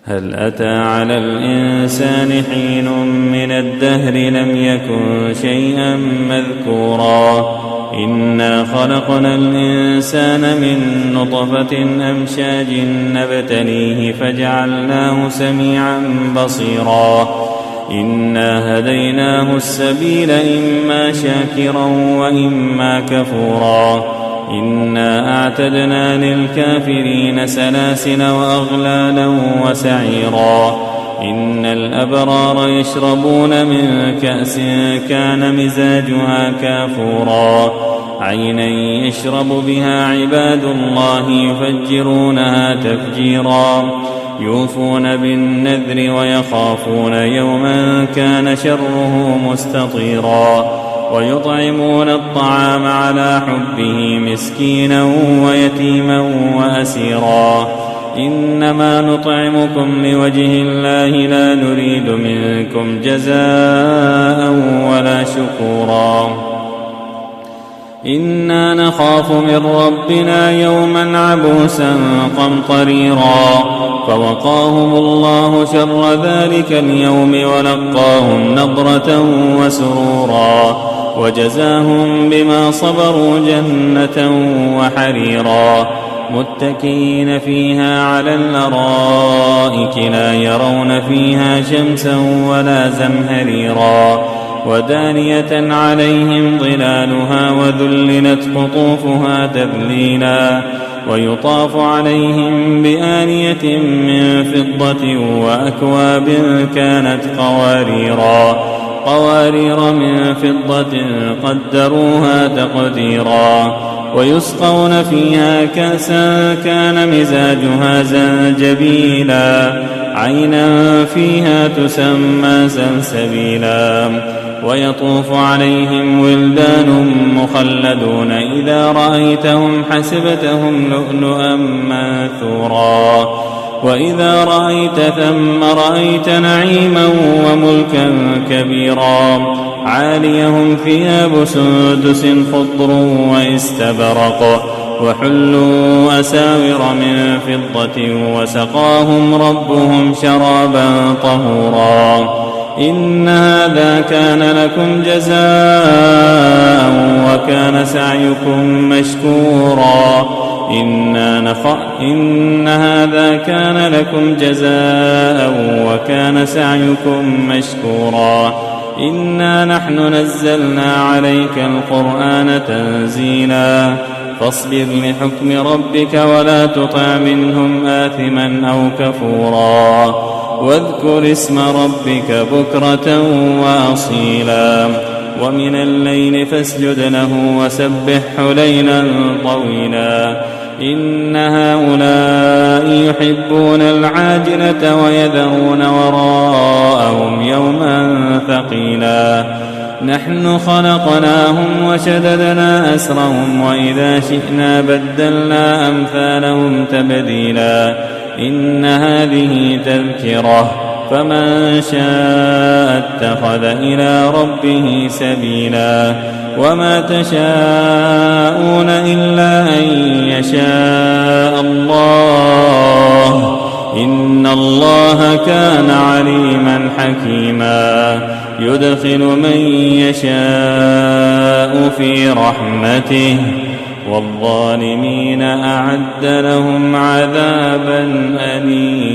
هل أتى على الإنسان حين من الدهر لم يكن شيئا مذكورا إنا خلقنا الإنسان من نطفة أمشاج نبتليه فجعلناه سميعا بصيرا إنا هديناه السبيل إما شاكرا وإما كفورا إنا أعتدنا للكافرين سلاسل وأغلالا وسعيرا إن الأبرار يشربون من كأس كان مزاجها كافورا عينا يشرب بها عباد الله يفجرونها تفجيرا يوفون بالنذر ويخافون يوما كان شره مستطيرا ويطعمون الطعام على حبه مسكينا ويتيما وأسيرا إنما نطعمكم لوجه الله لا نريد منكم جزاء ولا شكورا إنا نخاف من ربنا يوما عبوسا قمطريرا فوقاهم الله شر ذلك اليوم ولقاهم نضرة وسرورا وجزاهم بما صبروا جنة وحريرا متكئين فيها على الأرائك لا يرون فيها شمسا ولا زمهريرا ودانية عليهم ظلالها وذللت قطوفها تذليلا ويطاف عليهم بآنية من فضة وأكواب كانت قوارير من فضة قدروها تقديرا ويسقون فيها كأسا كان مزاجها زنجبيلا عينا فيها تسمى سلسبيلا ويطوف عليهم ولدان مخلدون إذا رأيتهم حسبتهم لؤلؤا منثورا وإذا رأيت ثم رأيت نعيما وملكا كبيرا عاليهم ثياب سندس خضر واستبرق وحلوا أساور من فضة وسقاهم ربهم شرابا طهورا إن هذا كان لكم جزاء وكان سعيكم مشكورا إن هذا كان لكم جزاء وكان سعيكم مشكورا إنا نحن نزلنا عليك القرآن تنزيلا فاصبر لحكم ربك ولا تطع منهم آثما أو كفورا واذكر اسم ربك بكرة وأصيلا ومن الليل فاسجد له وسبحه ليلا طويلا إن هؤلاء يحبون العاجلة ويذرون وراءهم يوما ثقيلا نحن خلقناهم وشددنا أسرهم وإذا شئنا بدلنا أمثالهم تبديلا إن هذه تذكرة فمن شاء اتخذ إلى ربه سبيلا وما تشاءون إلا أن يشاء الله إن الله كان عليما حكيما يدخل من يشاء في رحمته والظالمين أعد لهم عذابا أليما